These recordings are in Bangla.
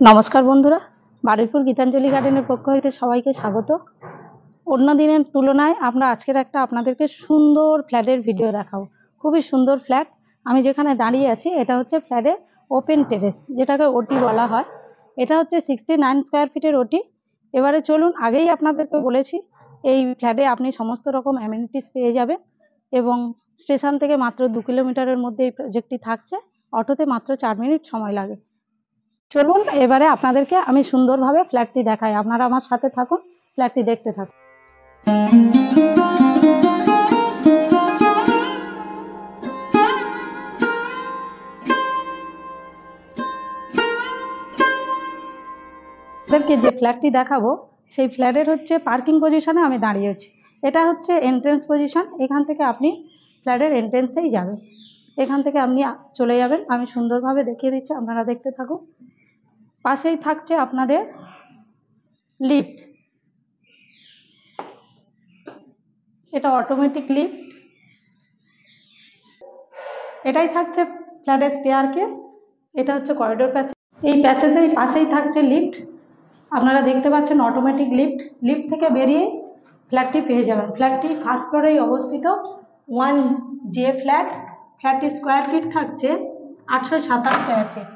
নমস্কার বন্ধুরা, বারুইপুর গীতাঞ্জলি গার্ডেনের পক্ষ হইতে সবাইকে স্বাগত। অন্য দিনের তুলনায় আমরা আজকের একটা আপনাদেরকে সুন্দর ফ্ল্যাটের ভিডিও দেখাবো। খুবই সুন্দর ফ্ল্যাট। আমি যেখানে দাঁড়িয়ে আছি এটা হচ্ছে ফ্ল্যাটের ওপেন টেরেস, যেটাকে ওটি বলা হয়। এটা হচ্ছে 69 স্কোয়ার ফিটের ওটি। এবারে চলুন, আগেই আপনাদেরকে বলেছি এই ফ্ল্যাটে আপনি সমস্ত রকম অ্যামেনিটিস পেয়ে যাবেন এবং স্টেশন থেকে মাত্র 2 কিলোমিটারের মধ্যে এই প্রজেক্টটি থাকছে। অটোতে মাত্র 4 মিনিট সময় লাগে। চলুন এবারে আপনাদেরকে আমি সুন্দরভাবে ফ্ল্যাটটি দেখাই। আপনারা আমার সাথে থাকুন, ফ্ল্যাটটি দেখতে থাকুন। আপনাদেরকে যে ফ্ল্যাটটি দেখাবো সেই ফ্ল্যাটের হচ্ছে পার্কিং পজিশনে আমি দাঁড়িয়ে আছি। এটা হচ্ছে এন্ট্রেন্স পজিশন। এখান থেকে আপনি ফ্ল্যাটের এন্ট্রেন্সেই যাবেন। এখান থেকে আপনি চলে যাবেন। আমি সুন্দরভাবে দেখিয়ে দিচ্ছি, আপনারা দেখতে থাকুন। পাশেই থাকছে আপনাদের লিফট। এটা অটোমেটিক লিফট। এটাই থাকছে ফ্ল্যাটের স্টেয়ারকেস। এটা হচ্ছে করিডোর প্যাসেজ। এই প্যাসেজের পাশেই থাকছে লিফট। আপনারা দেখতে পাচ্ছেন অটোমেটিক লিফট। লিফট থেকে বেরিয়ে ফ্ল্যাটটি পেয়ে যাবেন। ফ্ল্যাটটি ফার্স্ট ফ্লোরেই অবস্থিত, 1J ফ্ল্যাট। ফ্ল্যাটটির স্কোয়ার ফিট থাকছে 827 স্কোয়ার ফিট।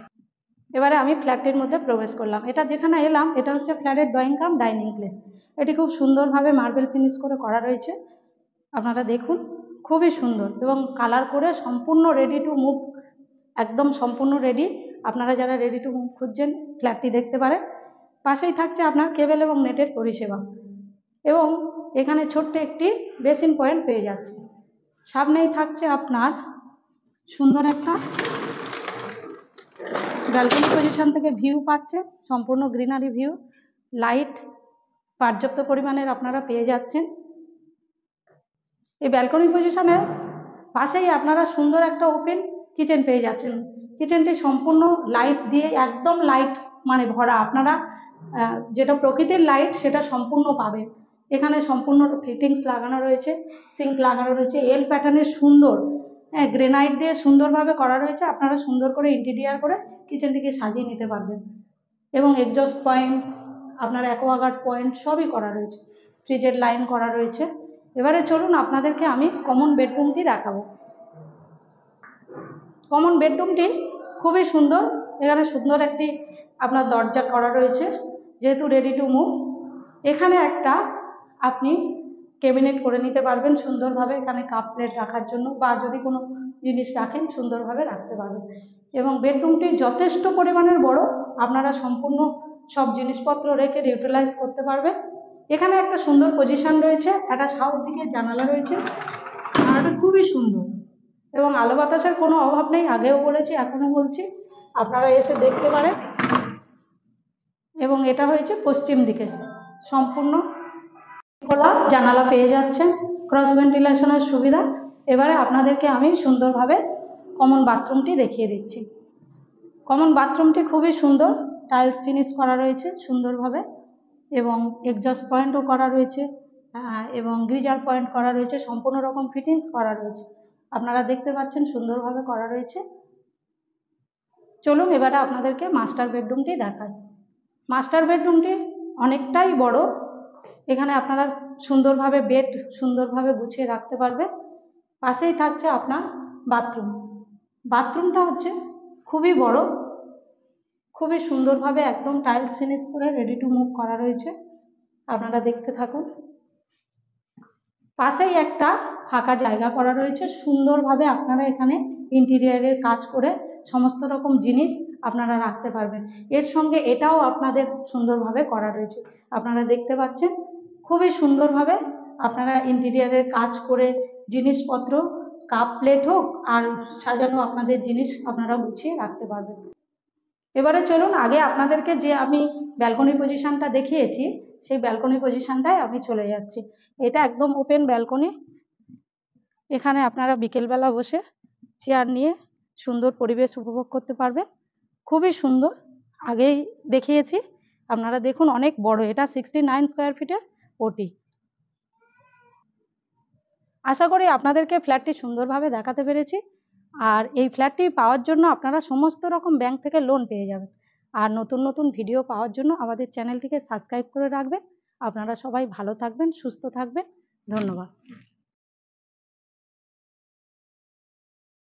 এবারে আমি ফ্ল্যাটটির মধ্যে প্রবেশ করলাম। এটা যেখানে এলাম এটা হচ্ছে ফ্ল্যাটের ড্রয়িং কাম ডাইনিং প্লেস। এটি খুব সুন্দরভাবে মার্বেল ফিনিশ করে করা রয়েছে। আপনারা দেখুন, খুবই সুন্দর এবং কালার করে সম্পূর্ণ রেডি টু মুভ, একদম সম্পূর্ণ রেডি। আপনারা যারা রেডি টু মুভ খুঁজছেন ফ্ল্যাটটি দেখতে পারেন। পাশেই থাকছে আপনার কেবল এবং নেটের পরিষেবা এবং এখানে ছোট্ট একটি বেসিন পয়েন্ট পেয়ে যাচ্ছে। সামনেই থাকছে আপনার সুন্দর একটা ব্যালকনি পজিশন থেকে ভিউ পাচ্ছে, সম্পূর্ণ গ্রিনারি ভিউ। লাইট পর্যাপ্ত পরিমাণের আপনারা পেয়ে যাচ্ছেন। এই ব্যালকনি পজিশনের পাশেই আপনারা সুন্দর একটা ওপেন কিচেন পেয়ে যাচ্ছেন। কিচেনটি সম্পূর্ণ লাইট দিয়ে একদম লাইট মানে ভরা। আপনারা যেটা প্রকৃতির লাইট সেটা সম্পূর্ণ পাবেন। এখানে সম্পূর্ণ ফিটিংস লাগানো রয়েছে, সিঙ্ক লাগানো রয়েছে, এল প্যাটার্নের সুন্দর গ্রেনাইট দিয়ে সুন্দরভাবে করা রয়েছে। আপনারা সুন্দর করে ইন্টেরিয়ার করে কিচেনটিকে সাজিয়ে নিতে পারবেন এবং এক্সস্ট পয়েন্ট, আপনার অ্যাকোয়াগার্ড পয়েন্ট সবই করা রয়েছে। ফ্রিজের লাইন করা রয়েছে। এবারে চলুন আপনাদেরকে আমি কমন বেডরুমটি দেখাবো। কমন বেডরুমটি খুবই সুন্দর। এখানে সুন্দর একটি আপনার দরজা করা রয়েছে, যেহেতু রেডি টু মুভ। এখানে একটা আপনি ক্যাবিনেট করে নিতে পারবেন সুন্দরভাবে, এখানে কাপ প্লেট রাখার জন্য বা যদি কোনো জিনিস রাখেন সুন্দরভাবে রাখতে পারবেন। এবং বেডরুমটি যথেষ্ট পরিমাণের বড়, আপনারা সম্পূর্ণ সব জিনিসপত্র রেখে ইউটিলাইজ করতে পারবেন। এখানে একটা সুন্দর পজিশন রয়েছে, একটা সাউথ দিকে জানালা রয়েছে, জানালাটা খুবই সুন্দর এবং আলো বাতাসের কোনো অভাব নেই। আগেও বলেছি, এখনো বলছি, আপনারা এসে দেখতে পারেন। এবং এটা হয়েছে পশ্চিম দিকে, সম্পূর্ণ খোলা জানালা পেয়ে যাচ্ছেন, ক্রস ভেন্টিলেশনের সুবিধা। এবারে আপনাদেরকে আমি সুন্দরভাবে কমন বাথরুমটি দেখিয়ে দিচ্ছি। কমন বাথরুমটি খুবই সুন্দর, টাইলস ফিনিশ করা রয়েছে সুন্দরভাবে এবং এক্সস্ট পয়েন্টও করা রয়েছে এবং গিজার পয়েন্ট করা রয়েছে, সম্পূর্ণ রকম ফিটিংস করা রয়েছে। আপনারা দেখতে পাচ্ছেন সুন্দরভাবে করা রয়েছে। চলুন এবারে আপনাদেরকে মাস্টার বেডরুমটি দেখাই। মাস্টার বেডরুমটি অনেকটাই বড়। এখানে আপনারা সুন্দরভাবে বেড সুন্দরভাবে গুছিয়ে রাখতে পারবেন। পাশেই থাকছে আপনার বাথরুম। বাথরুমটা হচ্ছে খুবই বড়, খুবই সুন্দরভাবে একদম টাইলস ফিনিশ করে রেডি টু মুভ করা রয়েছে। আপনারা দেখতে থাকুন। পাশেই একটা ফাঁকা জায়গা করা রয়েছে সুন্দরভাবে। আপনারা এখানে ইন্টেরিয়ারের কাজ করে সমস্ত রকম জিনিস আপনারা রাখতে পারবেন। এর সঙ্গে এটাও আপনাদের সুন্দরভাবে করা রয়েছে, আপনারা দেখতে পাচ্ছেন। খুবই সুন্দরভাবে আপনারা ইন্টেরিয়ারের কাজ করে জিনিসপত্র, কাপ প্লেট হোক আর সাজানো আপনাদের জিনিস আপনারা গুছিয়ে রাখতে পারবেন। এবারে চলুন, আগে আপনাদেরকে যে আমি ব্যালকনি পজিশনটা দেখিয়েছি সেই ব্যালকনি পজিশনটায় আমি চলে যাচ্ছি। এটা একদম ওপেন ব্যালকনি। এখানে আপনারা বিকেলবেলা বসে চেয়ার নিয়ে সুন্দর পরিবেশ উপভোগ করতে পারবেন। খুবই সুন্দর, আগেই দেখিয়েছি। আপনারা দেখুন, অনেক বড়। এটা 69 স্কোয়ার ফিটের ওটি। আশা করি আপনাদেরকে ফ্ল্যাটটি সুন্দরভাবে দেখাতে পেরেছি। আর এই ফ্ল্যাটটি পাওয়ার জন্য আপনারা সমস্ত রকম ব্যাংক থেকে লোন পেয়ে যাবেন। আর নতুন নতুন ভিডিও পাওয়ার জন্য আমাদের চ্যানেলটিকে সাবস্ক্রাইব করে রাখবেন। আপনারা সবাই ভালো থাকবেন, সুস্থ থাকবেন। ধন্যবাদ।